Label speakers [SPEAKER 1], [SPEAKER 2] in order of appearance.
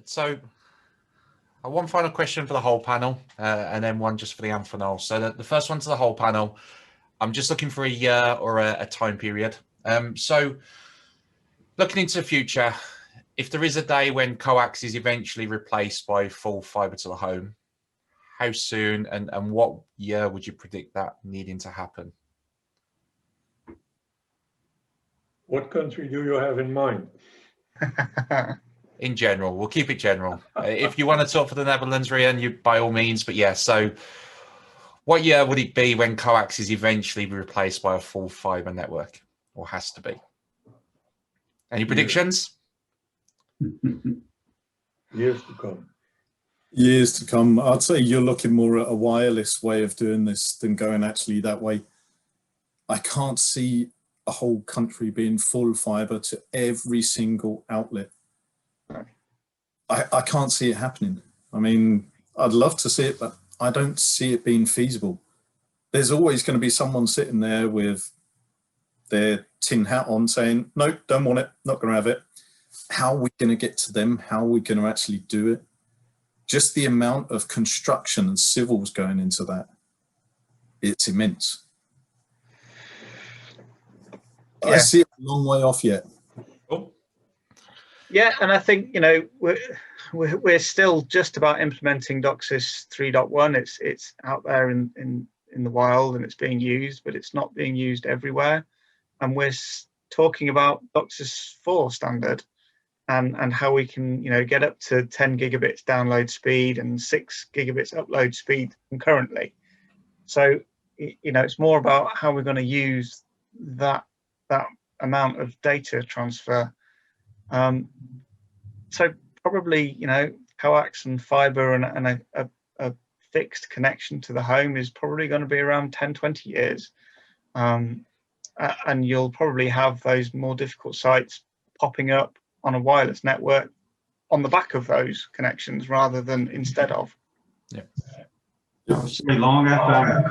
[SPEAKER 1] So one final question for the whole panel, and then one just for the Amphenol. So the first one to the whole panel, I'm just looking for a year or a time period. So looking into the future, if there is a day when coax is eventually replaced by full fibre to the home, how soon and what year would you predict that needing to happen?
[SPEAKER 2] What country do you have in mind?
[SPEAKER 1] In general, we'll keep it general. If you want to talk for the Netherlands, Rian, you by all means. But yeah, so what year would it be when coax is eventually replaced by a full fibre network, or has to be? Any predictions?
[SPEAKER 2] Years to come.
[SPEAKER 3] Years to come. I'd say you're looking more at a wireless way of doing this than going actually that way. I can't see a whole country being full fibre to every single outlet. I can't see it happening. I mean, I'd love to see it, but I don't see it being feasible. There's always going to be someone sitting there with their tin hat on saying, no, don't want it, not going to have it. How are we going to get to them? How are we going to actually do it? Just the amount of construction and civils going into that, it's immense. Yeah. I see it a long way off yet.
[SPEAKER 4] Yeah, and I think, you know, we're still just about implementing DOCSIS 3.1. It's out there in the wild and it's being used, but it's not being used everywhere. And we're talking about DOCSIS 4 standard and how we can, you know, get up to 10 gigabits download speed and 6 gigabits upload speed concurrently. So, you know, it's more about how we're going to use that amount of data transfer. So probably, you know, coax and fibre and a fixed connection to the home is probably going to be around 10, 20 years. And you'll probably have those more difficult sites popping up on a wireless network on the back of those connections rather than instead of.
[SPEAKER 1] Yeah.
[SPEAKER 5] Long after